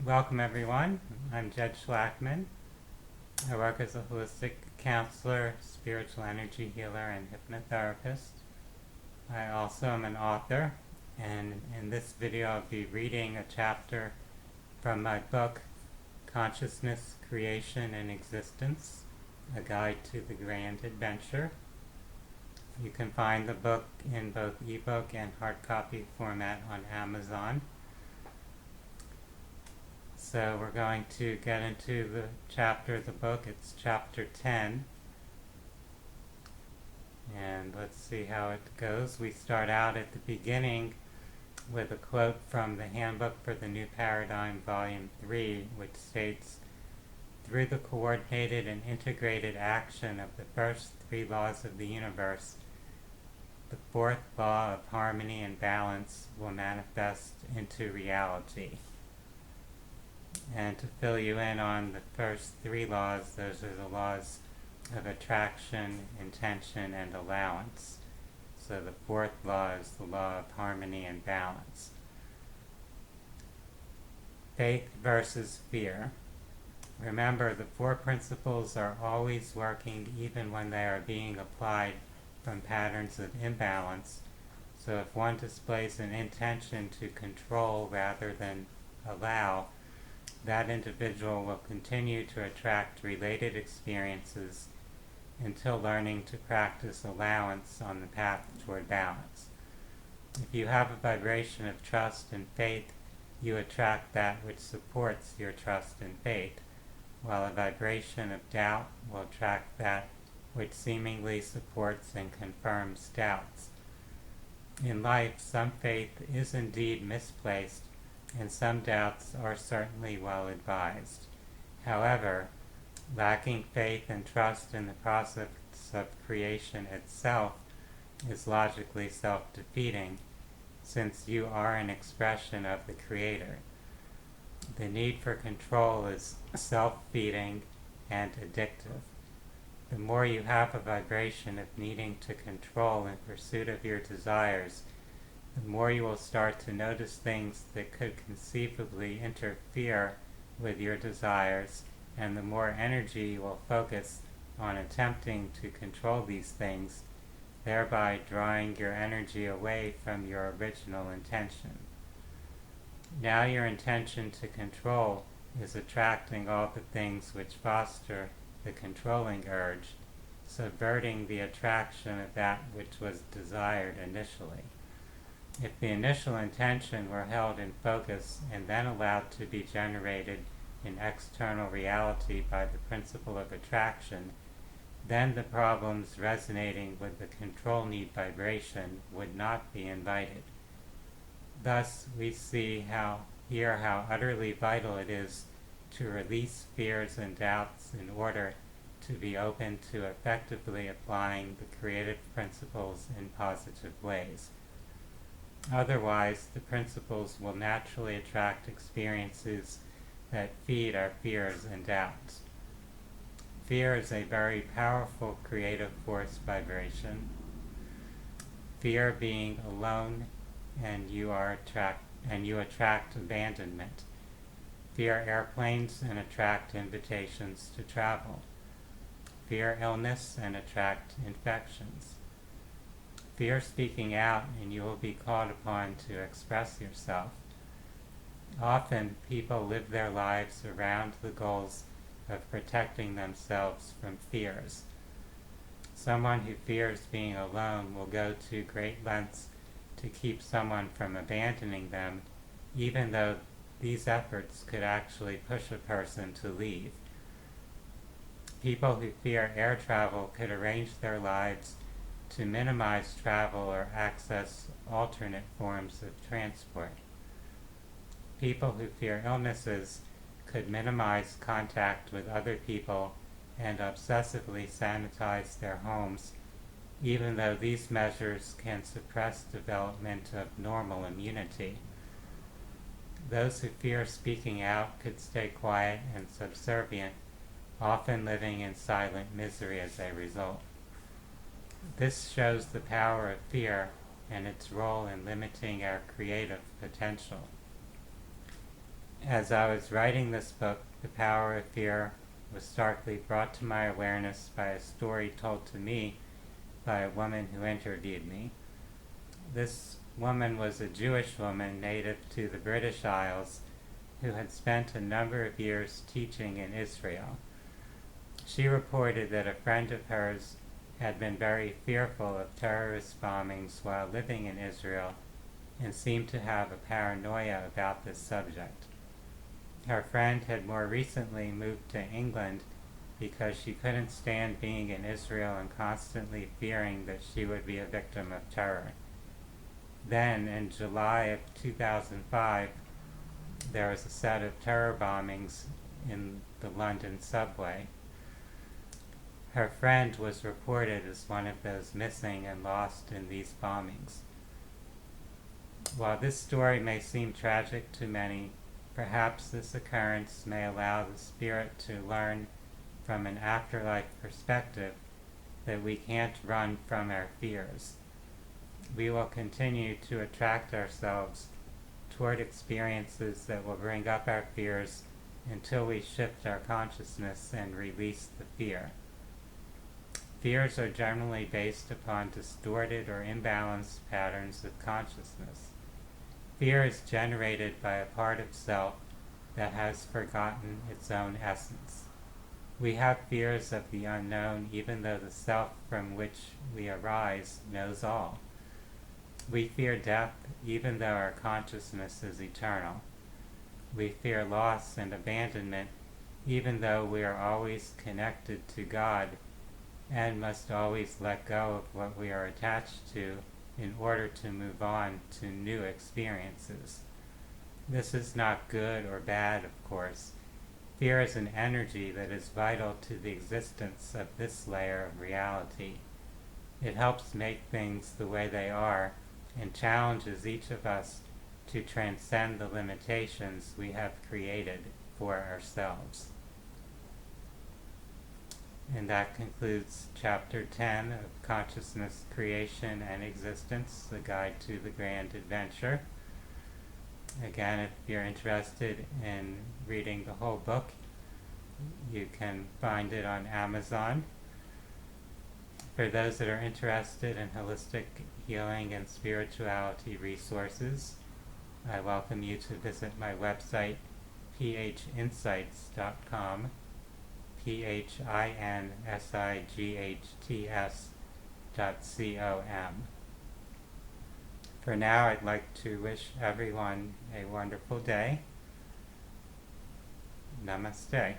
Welcome everyone. I'm Jed Schlackman. I work as a holistic counselor, spiritual energy healer, and hypnotherapist. I also am an author, and in this video I'll be reading a chapter from my book, Consciousness, Creation, and Existence, A Guide to the Grand Adventure. You can find the book in both ebook and hard copy format on Amazon. So we're going to get into the chapter of the book. It's chapter 10. And let's see how it goes. We start out at the beginning with a quote from the Handbook for the New Paradigm, Volume 3, which states, "Through the coordinated and integrated action of the first three laws of the universe, the fourth law of harmony and balance will manifest into reality." And to fill you in on the first three laws, those are the laws of attraction, intention, and allowance. So the fourth law is the law of harmony and balance. Faith versus fear. Remember, the four principles are always working even when they are being applied from patterns of imbalance. So if one displays an intention to control rather than allow, that individual will continue to attract related experiences until learning to practice allowance on the path toward balance. If you have a vibration of trust and faith, you attract that which supports your trust and faith, while a vibration of doubt will attract that which seemingly supports and confirms doubts. In life, some faith is indeed misplaced, and some doubts are certainly well advised. However, lacking faith and trust in the process of creation itself is logically self-defeating, since you are an expression of the Creator. The need for control is self-feeding and addictive. The more you have a vibration of needing to control in pursuit of your desires, the more you will start to notice things that could conceivably interfere with your desires, and the more energy you will focus on attempting to control these things, thereby drawing your energy away from your original intention. Now your intention to control is attracting all the things which foster the controlling urge, subverting the attraction of that which was desired initially. If the initial intention were held in focus and then allowed to be generated in external reality by the principle of attraction, then the problems resonating with the control need vibration would not be invited. Thus, we see here how utterly vital it is to release fears and doubts in order to be open to effectively applying the creative principles in positive ways. Otherwise, the principles will naturally attract experiences that feed our fears and doubts. Fear is a very powerful creative force vibration. Fear being alone, and you attract abandonment. Fear airplanes and attract invitations to travel. Fear illness and attract infections. Fear speaking out, and you will be called upon to express yourself. Often, people live their lives around the goals of protecting themselves from fears. Someone who fears being alone will go to great lengths to keep someone from abandoning them, even though these efforts could actually push a person to leave. People who fear air travel could arrange their lives to minimize travel or access alternate forms of transport. People who fear illnesses could minimize contact with other people and obsessively sanitize their homes, even though these measures can suppress development of normal immunity. Those who fear speaking out could stay quiet and subservient, often living in silent misery as a result. This shows the power of fear and its role in limiting our creative potential. As I was writing this book, the power of fear was starkly brought to my awareness by a story told to me by a woman who interviewed me. This woman was a Jewish woman native to the British Isles who had spent a number of years teaching in Israel. She reported that a friend of hers had been very fearful of terrorist bombings while living in Israel and seemed to have a paranoia about this subject. Her friend had more recently moved to England because she couldn't stand being in Israel and constantly fearing that she would be a victim of terror. Then, in July of 2005, there was a set of terror bombings in the London subway. Her friend was reported as one of those missing and lost in these bombings. While this story may seem tragic to many, perhaps this occurrence may allow the spirit to learn from an afterlife perspective that we can't run from our fears. We will continue to attract ourselves toward experiences that will bring up our fears until we shift our consciousness and release the fear. Fears are generally based upon distorted or imbalanced patterns of consciousness. Fear is generated by a part of self that has forgotten its own essence. We have fears of the unknown even though the self from which we arise knows all. We fear death even though our consciousness is eternal. We fear loss and abandonment even though we are always connected to God and must always let go of what we are attached to in order to move on to new experiences. This is not good or bad, of course. Fear is an energy that is vital to the existence of this layer of reality. It helps make things the way they are and challenges each of us to transcend the limitations we have created for ourselves. And that concludes Chapter 10 of Consciousness, Creation, and Existence, The Guide to the Grand Adventure. Again, if you're interested in reading the whole book, you can find it on Amazon. For those that are interested in holistic healing and spirituality resources, I welcome you to visit my website, phinsights.com, phinsights.com. For now, I'd like to wish everyone a wonderful day. Namaste.